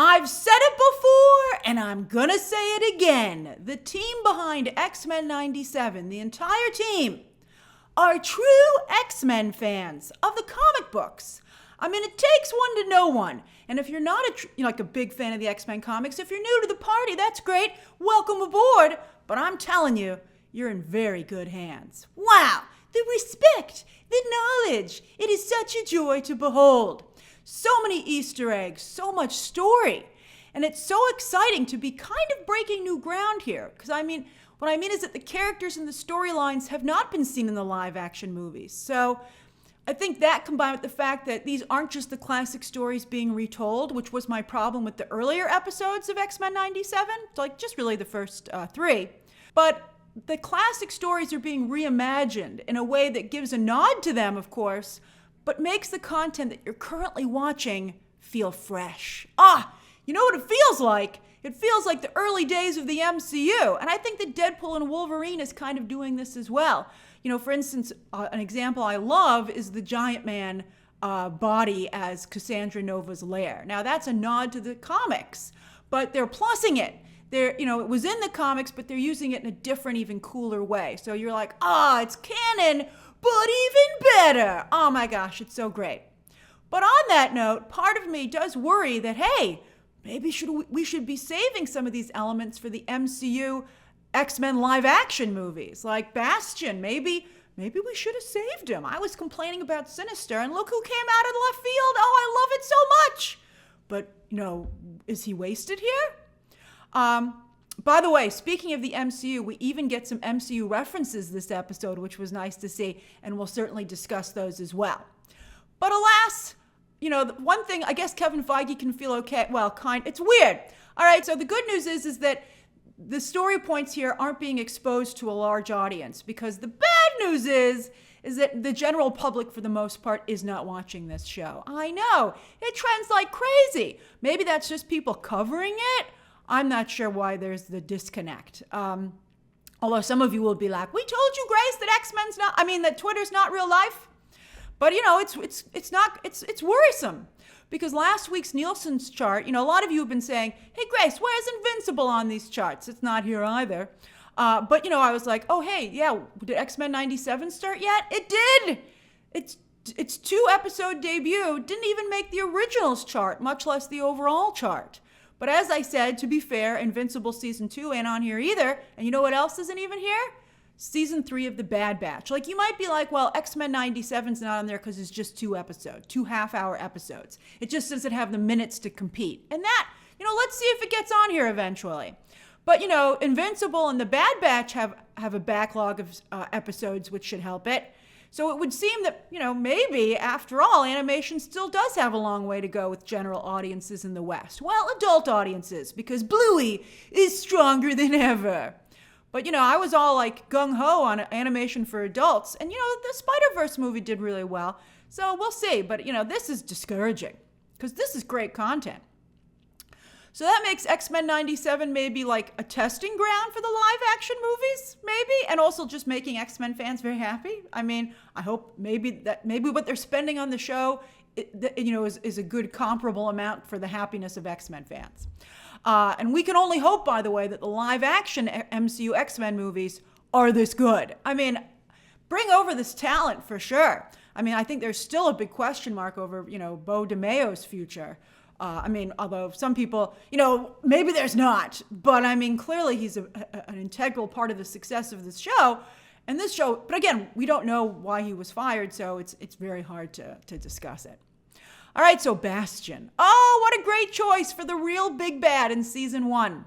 I've said it before, and I'm gonna say it again. The team behind X-Men 97, the entire team, are true X-Men fans of the comic books. I mean, it takes one to know one. And if you're not a big fan of the X-Men comics, if you're new to the party, that's great. Welcome aboard. But I'm telling you, you're in very good hands. Wow, the respect, the knowledge. It is such a joy to behold. So many Easter eggs, so much story. And it's so exciting to be kind of breaking new ground here. Because what I mean is that the characters and the storylines have not been seen in the live action movies. So I think that combined with the fact that these aren't just the classic stories being retold, which was my problem with the earlier episodes of X-Men 97, like just really the first 3. But the classic stories are being reimagined in a way that gives a nod to them, of course, but makes the content that you're currently watching feel fresh. You know what it feels like? It feels like the early days of the MCU. And I think that Deadpool and Wolverine is kind of doing this as well. For instance, an example I love is the Giant Man body as Cassandra Nova's lair. Now, that's a nod to the comics, but they're plussing it. It was in the comics, but they're using it in a different, even cooler way. So you're like, it's canon, but even better. Oh my gosh, it's so great. But on that note, part of me does worry that, hey, maybe we should be saving some of these elements for the MCU X-Men live action movies, like Bastion. Maybe we should have saved him. I was complaining about Sinister, and look who came out of left field. Oh, I love it so much. But, is he wasted here? By the way, speaking of the MCU, we even get some MCU references this episode, which was nice to see, and we'll certainly discuss those as well. But alas, the one thing, I guess Kevin Feige can feel okay. Well, it's weird. All right, so the good news is that the story points here aren't being exposed to a large audience, because the bad news is that the general public, for the most part, is not watching this show. I know, it trends like crazy. Maybe that's just people covering it. I'm not sure why there's the disconnect. Although some of you will be like, we told you, Grace, that Twitter's not real life. But it's worrisome, because last week's Nielsen's chart, a lot of you have been saying, hey Grace, where's Invincible on these charts? It's not here either. But I was like, oh hey, yeah, did X-Men 97 start yet? It did. Its 2-episode debut didn't even make the originals chart, much less the overall chart. But as I said, to be fair, Invincible Season 2 ain't on here either. And you know what else isn't even here? Season 3 of The Bad Batch. Like, you might be like, well, X-Men 97's not on there because it's just 2 episodes, 2 half-hour episodes. It just doesn't have the minutes to compete. And that, let's see if it gets on here eventually. But, Invincible and The Bad Batch have a backlog of episodes, which should help it. So it would seem that, maybe, after all, animation still does have a long way to go with general audiences in the West. Well, adult audiences, because Bluey is stronger than ever. But, I was all like gung-ho on animation for adults. And, the Spider-Verse movie did really well. So we'll see. But, this is discouraging, because this is great content. So that makes X-Men 97 maybe like a testing ground for the live action movies, maybe, and also just making X-Men fans very happy. I hope maybe what they're spending on the show, is a good comparable amount for the happiness of X-Men fans. And we can only hope, by the way, that the live action MCU X-Men movies are this good. Bring over this talent for sure. I think there's still a big question mark over, Beau DeMayo's future. Although some people, maybe there's not, but clearly he's an integral part of the success of this show. And this show, but again, we don't know why he was fired, so it's very hard to discuss it. All right, so Bastion. Oh, what a great choice for the real big bad in season 1.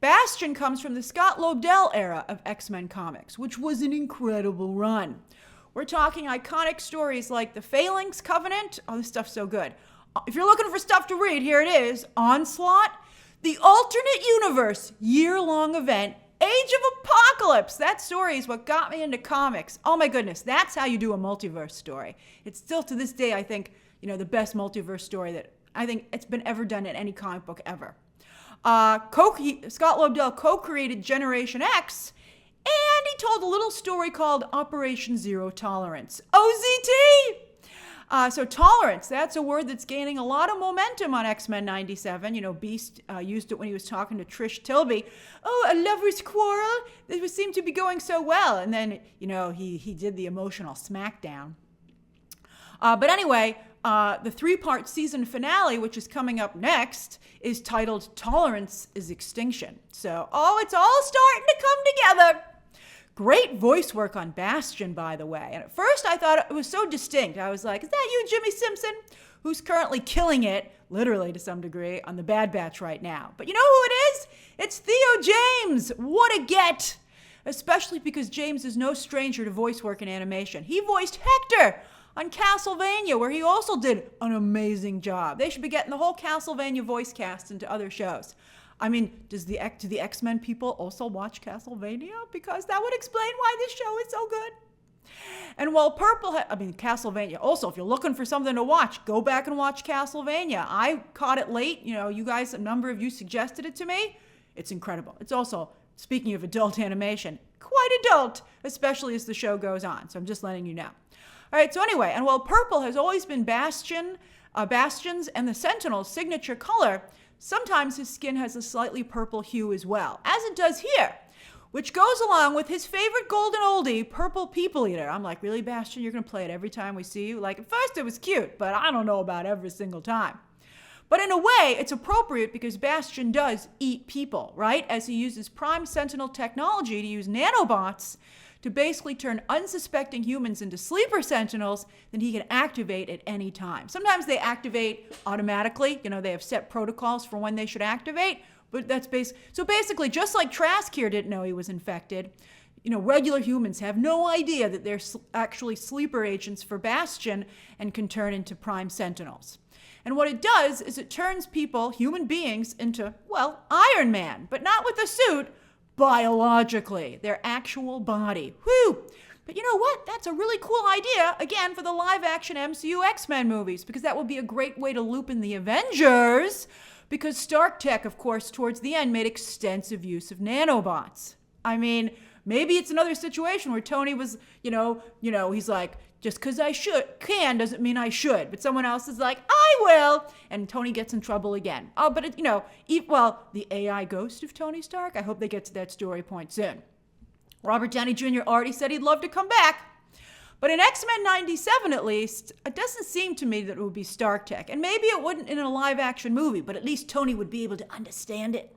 Bastion comes from the Scott Lobdell era of X-Men comics, which was an incredible run. We're talking iconic stories like The Phalanx Covenant. Oh, this stuff's so good. If you're looking for stuff to read, here it is. Onslaught, The Alternate Universe, year-long event, Age of Apocalypse. That story is what got me into comics. Oh my goodness, that's how you do a multiverse story. It's still to this day, I think, the best multiverse story that I think it's been ever done in any comic book ever. Scott Lobdell co-created Generation X, and he told a little story called Operation Zero Tolerance, OZT. So tolerance, that's a word that's gaining a lot of momentum on X-Men 97. You know, Beast used it when he was talking to Trish Tilby. Oh, a lover's quarrel? This seemed to be going so well. And then, you know, he did the emotional smackdown. But anyway, the 3-part season finale, which is coming up next, is titled Tolerance is Extinction. So, it's all starting to come together. Great voice work on Bastion, by the way. And at first I thought it was so distinct. I was like, is that you, Jimmy Simpson? Who's currently killing it, literally to some degree, on the Bad Batch right now. But you know who it is? It's Theo James. What a get! Especially because James is no stranger to voice work and animation. He voiced Hector on Castlevania, where he also did an amazing job. They should be getting the whole Castlevania voice cast into other shows. I mean, do the X-Men people also watch Castlevania? Because that would explain why this show is so good. And while Castlevania, also, if you're looking for something to watch, go back and watch Castlevania. I caught it late. You know, you guys, a number of you suggested it to me. It's incredible. It's also, speaking of adult animation, quite adult, especially as the show goes on. So I'm just letting you know. All right, so anyway, and while purple has always been Bastion's and the Sentinels' signature color, sometimes his skin has a slightly purple hue as well, as it does here, which goes along with his favorite golden oldie, Purple People Eater. I'm like, really, Bastion? You're going to play it every time we see you? Like, at first it was cute, but I don't know about every single time. But in a way, it's appropriate because Bastion does eat people, right? As he uses Prime Sentinel technology to use nanobots to basically turn unsuspecting humans into sleeper sentinels that he can activate at any time. Sometimes they activate automatically. You know, they have set protocols for when they should activate, but that's so basically, just like Trask here didn't know he was infected, you know, regular humans have no idea that they're actually sleeper agents for Bastion and can turn into Prime Sentinels. And what it does is it turns people, human beings, into, well, Iron Man, but not with a suit, biologically, their actual body. Whew! But you know what? That's a really cool idea, again, for the live-action MCU X-Men movies, because that would be a great way to loop in the Avengers, because Stark Tech, of course, towards the end, made extensive use of nanobots. I mean, maybe it's another situation where Tony was, you know, he's like, just because I can doesn't mean I should. But someone else is like, I will. And Tony gets in trouble again. Oh, but, the AI ghost of Tony Stark, I hope they get to that story point soon. Robert Downey Jr. already said he'd love to come back. But in X-Men 97, at least, it doesn't seem to me that it would be Stark Tech. And maybe it wouldn't in a live-action movie, but at least Tony would be able to understand it.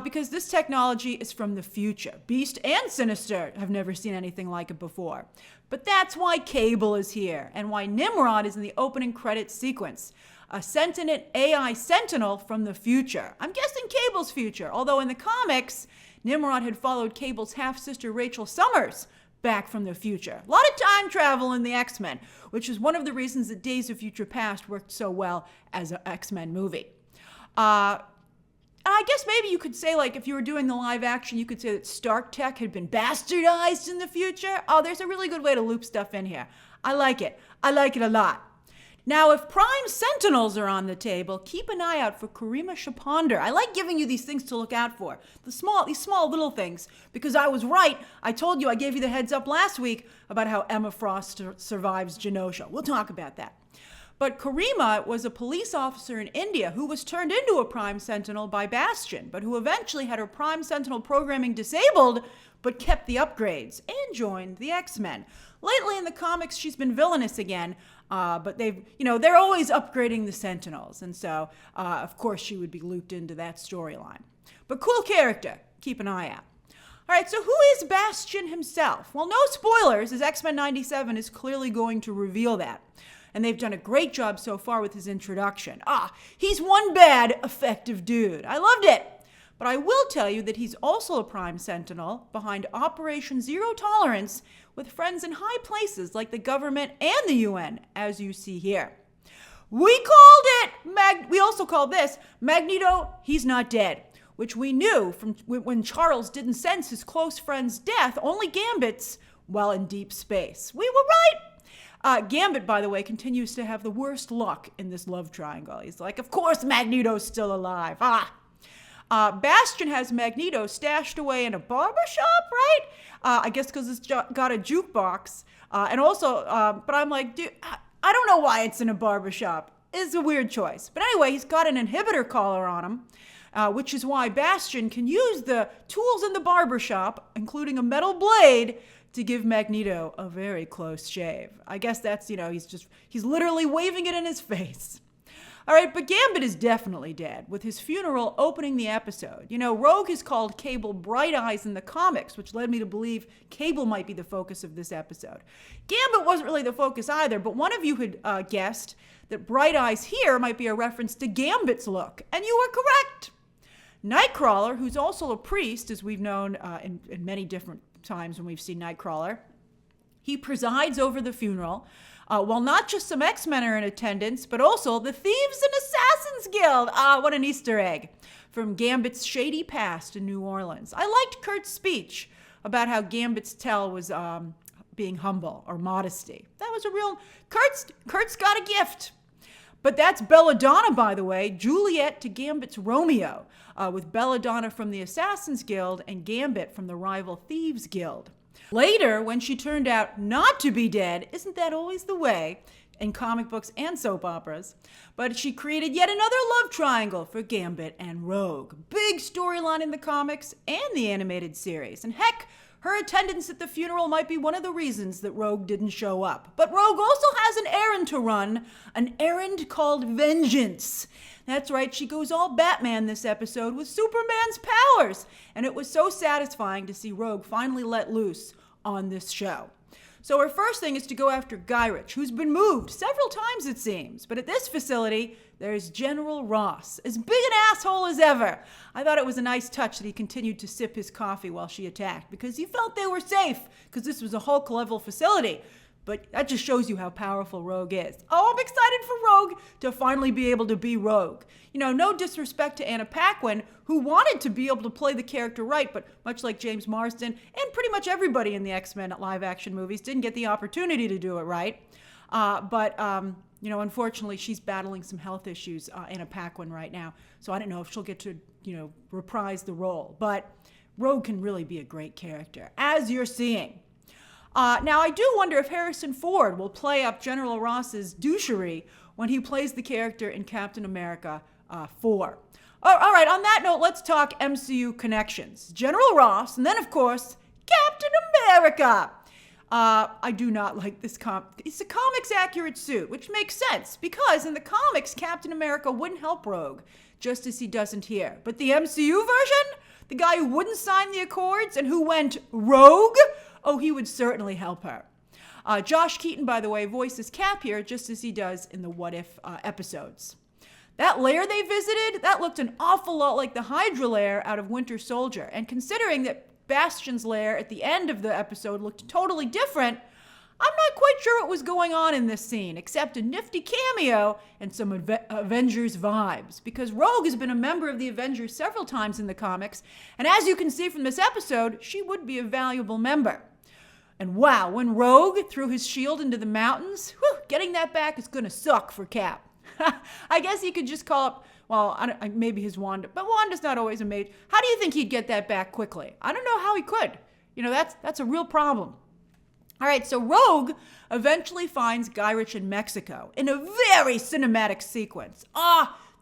Because this technology is from the future. Beast and Sinister have never seen anything like it before. But that's why Cable is here, and why Nimrod is in the opening credits sequence. A sentient AI sentinel from the future. I'm guessing Cable's future, although in the comics, Nimrod had followed Cable's half-sister Rachel Summers back from the future. A lot of time travel in the X-Men, which is one of the reasons that Days of Future Past worked so well as an X-Men movie. And I guess maybe you could say, like, if you were doing the live action, you could say that Stark Tech had been bastardized in the future. Oh, there's a really good way to loop stuff in here. I like it. I like it a lot. Now, if Prime Sentinels are on the table, keep an eye out for Karima Shaponder. I like giving you these things to look out for. These small little things. Because I was right. I told you, I gave you the heads up last week about how Emma Frost survives Genosha. We'll talk about that. But Karima was a police officer in India who was turned into a Prime Sentinel by Bastion, but who eventually had her Prime Sentinel programming disabled, but kept the upgrades and joined the X-Men. Lately in the comics, she's been villainous again, but they're always upgrading the Sentinels. And so, of course, she would be looped into that storyline. But cool character. Keep an eye out. All right, so who is Bastion himself? Well, no spoilers, as X-Men 97 is clearly going to reveal that. And they've done a great job so far with his introduction. He's one bad, effective dude. I loved it. But I will tell you that he's also a Prime Sentinel behind Operation Zero Tolerance with friends in high places like the government and the UN, as you see here. We also called this Magneto, He's Not Dead, which we knew from when Charles didn't sense his close friend's death, only Gambit's, while in deep space. We were right. Gambit, by the way, continues to have the worst luck in this love triangle. He's like, of course Magneto's still alive. Bastion has Magneto stashed away in a barber shop, right? I guess because it's got a jukebox. And also, but I'm like, dude, I don't know why it's in a barbershop. It's a weird choice. But anyway, he's got an inhibitor collar on him, which is why Bastion can use the tools in the barbershop, including a metal blade, to give Magneto a very close shave. I guess that's, he's literally waving it in his face. All right, but Gambit is definitely dead, with his funeral opening the episode. Rogue is called Cable Bright Eyes in the comics, which led me to believe Cable might be the focus of this episode. Gambit wasn't really the focus either, but one of you had guessed that Bright Eyes here might be a reference to Gambit's look, and you were correct. Nightcrawler, who's also a priest, as we've known in many different times when we've seen Nightcrawler, he presides over the funeral, while not just some X-Men are in attendance, but also the Thieves and Assassins Guild. What an Easter egg from Gambit's shady past in New Orleans. I liked Kurt's speech about how Gambit's tell was being humble or modesty. That was a real... Kurt's got a gift. But that's Belladonna, by the way, Juliet to Gambit's Romeo, with Belladonna from the Assassins Guild and Gambit from the rival Thieves Guild. Later, when she turned out not to be dead, isn't that always the way in comic books and soap operas? But she created yet another love triangle for Gambit and Rogue. Big storyline in the comics and the animated series. And heck, her attendance at the funeral might be one of the reasons that Rogue didn't show up. But Rogue also has an errand to run, an errand called vengeance. That's right, she goes all Batman this episode with Superman's powers. And it was so satisfying to see Rogue finally let loose on this show. So her first thing is to go after Gyrich, who's been moved several times it seems. But at this facility, there's General Ross, as big an asshole as ever. I thought it was a nice touch that he continued to sip his coffee while she attacked, because he felt they were safe, because this was a Hulk-level facility. But that just shows you how powerful Rogue is. Oh, I'm excited for Rogue to finally be able to be Rogue. No disrespect to Anna Paquin, who wanted to be able to play the character right, but much like James Marsden and pretty much everybody in the X-Men live-action movies didn't get the opportunity to do it right. Unfortunately, she's battling some health issues, Anna Paquin, right now. So I don't know if she'll get to, reprise the role. But Rogue can really be a great character, as you're seeing. Now, I do wonder if Harrison Ford will play up General Ross's douchery when he plays the character in Captain America 4. All right, on that note, let's talk MCU connections. General Ross, and then, of course, Captain America. I do not like this It's a comics-accurate suit, which makes sense, because in the comics, Captain America wouldn't help Rogue, just as he doesn't here. But the MCU version, the guy who wouldn't sign the Accords and who went rogue, oh, he would certainly help her. Josh Keaton, by the way, voices Cap here, just as he does in the What If episodes. That lair they visited, that looked an awful lot like the Hydra lair out of Winter Soldier. And considering that Bastion's lair at the end of the episode looked totally different, I'm not quite sure what was going on in this scene, except a nifty cameo and some Avengers vibes. Because Rogue has been a member of the Avengers several times in the comics, and as you can see from this episode, she would be a valuable member. And wow, when Rogue threw his shield into the mountains, getting that back is gonna suck for Cap. I guess he could just call up, maybe his Wanda, but Wanda's not always a mage. How do you think he'd get that back quickly? I don't know how he could. That's a real problem. All right, so Rogue eventually finds Gyrich in Mexico in a very cinematic sequence.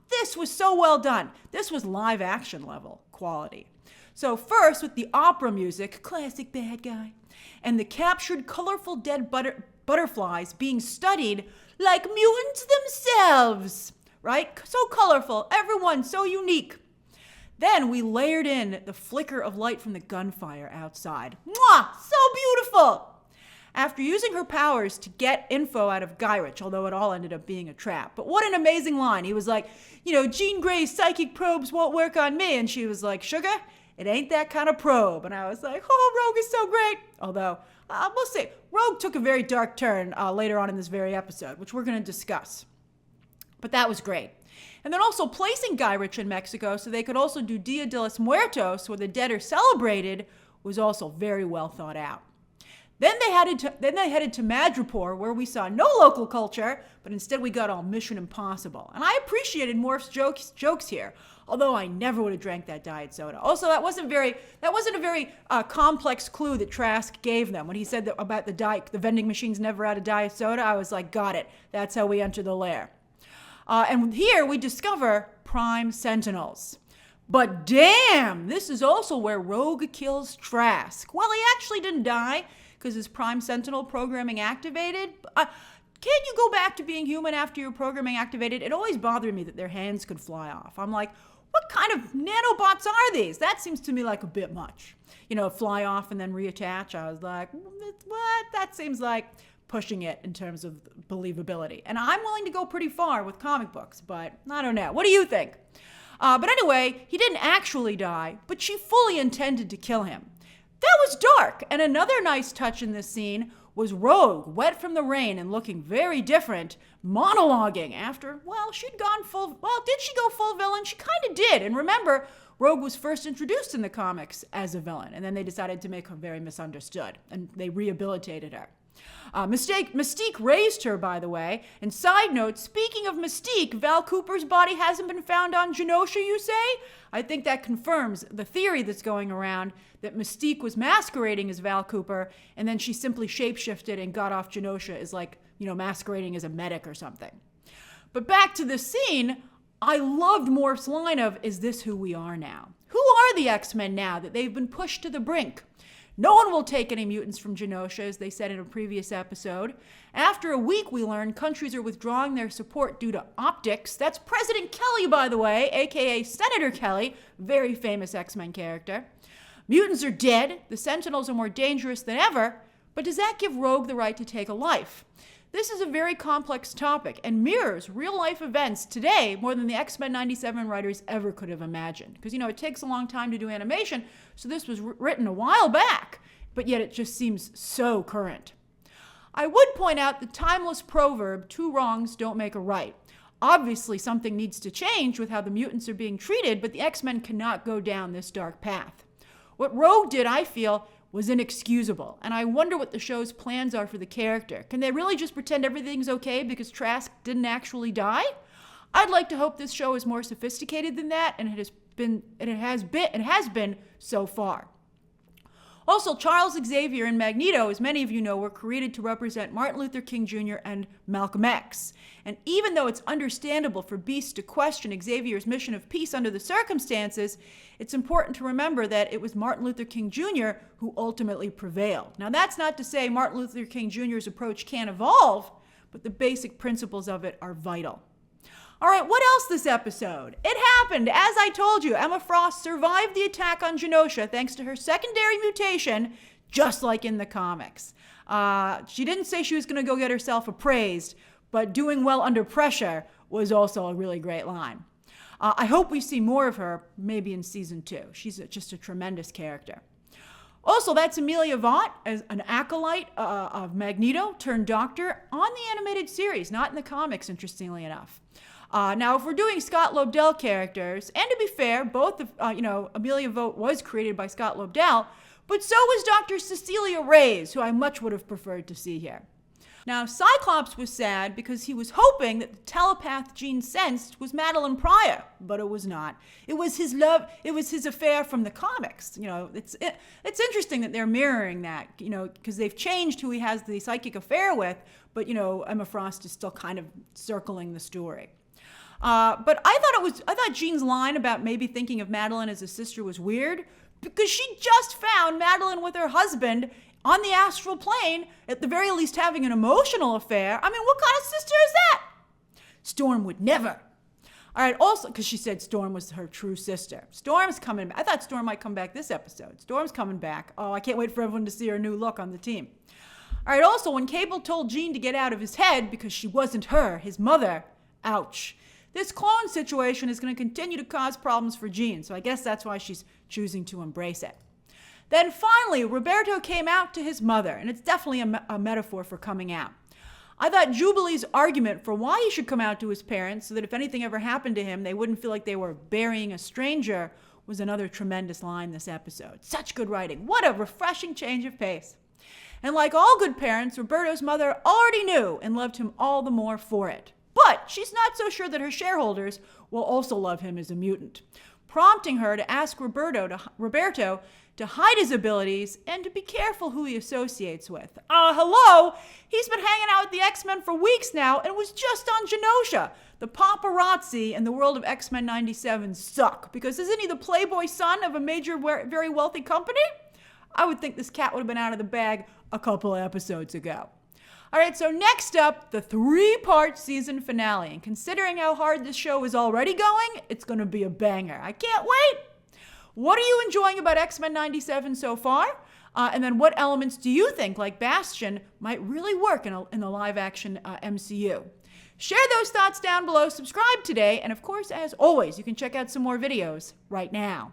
This was so well done. This was live action level quality. So first with the opera music, classic bad guy, and the captured colorful dead butterflies being studied like mutants themselves, right? So colorful, everyone so unique. Then we layered in the flicker of light from the gunfire outside. Mwah! So beautiful! After using her powers to get info out of Gyrich, although it all ended up being a trap. But what an amazing line. He was like, Jean Grey's psychic probes won't work on me. And she was like, sugar, it ain't that kind of probe. And I was like, oh, Rogue is so great. Although, we'll see. Rogue took a very dark turn later on in this very episode, which we're going to discuss. But that was great. And then also placing Gyrich in Mexico so they could also do Dia de los Muertos, where the dead are celebrated, was also very well thought out. Then they headed to Madripoor, where we saw no local culture, but instead we got all Mission Impossible. And I appreciated Morph's jokes here. Although I never would have drank that diet soda. Also, that wasn't a very complex clue that Trask gave them when he said that about the vending machines never had a diet soda. I was like, got it. That's how we enter the lair. And here we discover Prime Sentinels. But damn, this is also where Rogue kills Trask. Well, he actually didn't die because his Prime Sentinel programming activated. Can't you go back to being human after your programming activated? It always bothered me that their hands could fly off. I'm like, what kind of nanobots are these? That seems to me like a bit much. Fly off and then reattach. I was like, what? That seems like pushing it in terms of believability. And I'm willing to go pretty far with comic books, but I don't know. What do you think? But anyway, he didn't actually die, but she fully intended to kill him. That was dark. And another nice touch in this scene was Rogue, wet from the rain and looking very different, monologuing after, she'd gone did she go full villain? She kind of did. And remember, Rogue was first introduced in the comics as a villain, and then they decided to make her very misunderstood, and they rehabilitated her. Mystique raised her, by the way. And side note, speaking of Mystique, Val Cooper's body hasn't been found on Genosha, you say? I think that confirms the theory that's going around that Mystique was masquerading as Val Cooper, and then she simply shapeshifted and got off Genosha as masquerading as a medic or something. But back to the scene, I loved Morph's line of, "Is this who we are now?" Who are the X-Men now that they've been pushed to the brink? No one will take any mutants from Genosha, as they said in a previous episode. After a week, we learn countries are withdrawing their support due to optics. That's President Kelly, by the way, aka Senator Kelly, very famous X-Men character. Mutants are dead, the Sentinels are more dangerous than ever, but does that give Rogue the right to take a life? This is a very complex topic and mirrors real-life events today more than the X-Men 97 writers ever could have imagined. Because, it takes a long time to do animation, so this was written a while back, but yet it just seems so current. I would point out the timeless proverb, 2 wrongs don't make a right. Obviously, something needs to change with how the mutants are being treated, but the X-Men cannot go down this dark path. What Rogue did, I feel, was inexcusable, and I wonder what the show's plans are for the character. Can they really just pretend everything's okay because Trask didn't actually die? I'd like to hope this show is more sophisticated than that, and it has been so far. Also, Charles Xavier and Magneto, as many of you know, were created to represent Martin Luther King Jr. and Malcolm X. And even though it's understandable for Beast to question Xavier's mission of peace under the circumstances, it's important to remember that it was Martin Luther King Jr. who ultimately prevailed. Now, that's not to say Martin Luther King Jr.'s approach can't evolve, but the basic principles of it are vital. All right, what else this episode? It happened. As I told you, Emma Frost survived the attack on Genosha thanks to her secondary mutation, just like in the comics. She didn't say she was going to go get herself appraised, but doing well under pressure was also a really great line. I hope we see more of her, maybe in season 2. She's just a tremendous character. Also, that's Amelia Vaught as an acolyte of Magneto turned Doctor on the animated series, not in the comics, interestingly enough. Now, if we're doing Scott Lobdell characters, and to be fair, both of, Amelia Vaught was created by Scott Lobdell, but so was Dr. Cecilia Reyes, who I much would have preferred to see here. Now, Cyclops was sad because he was hoping that the telepath Jean sensed was Madeline Pryor, but it was not. It was his affair from the comics. It's interesting that they're mirroring that, because they've changed who he has the psychic affair with, but, Emma Frost is still kind of circling the story. But I thought Jean's line about maybe thinking of Madeline as a sister was weird, because she just found Madeline with her husband on the astral plane, at the very least having an emotional affair. I mean, what kind of sister is that? Storm would never. All right, also, because she said Storm was her true sister. Storm's coming back. I thought Storm might come back this episode. Storm's coming back. Oh, I can't wait for everyone to see her new look on the team. All right, also, when Cable told Jean to get out of his head because she wasn't her, his mother, ouch. This clone situation is going to continue to cause problems for Jean, so I guess that's why she's choosing to embrace it. Then finally, Roberto came out to his mother, and it's definitely a metaphor for coming out. I thought Jubilee's argument for why he should come out to his parents so that if anything ever happened to him, they wouldn't feel like they were burying a stranger was another tremendous line this episode. Such good writing. What a refreshing change of pace. And like all good parents, Roberto's mother already knew and loved him all the more for it. But she's not so sure that her shareholders will also love him as a mutant, prompting her to ask Roberto to hide his abilities and to be careful who he associates with. Hello? He's been hanging out with the X-Men for weeks now and was just on Genosha. The paparazzi in the world of X-Men 97 suck, because isn't he the playboy son of a major, very wealthy company? I would think this cat would have been out of the bag a couple of episodes ago. All right, so next up, the 3-part season finale. And considering how hard this show is already going, it's going to be a banger. I can't wait. What are you enjoying about X-Men 97 so far? And then what elements do you think, like Bastion, might really work in the live-action MCU? Share those thoughts down below, subscribe today, and of course, as always, you can check out some more videos right now.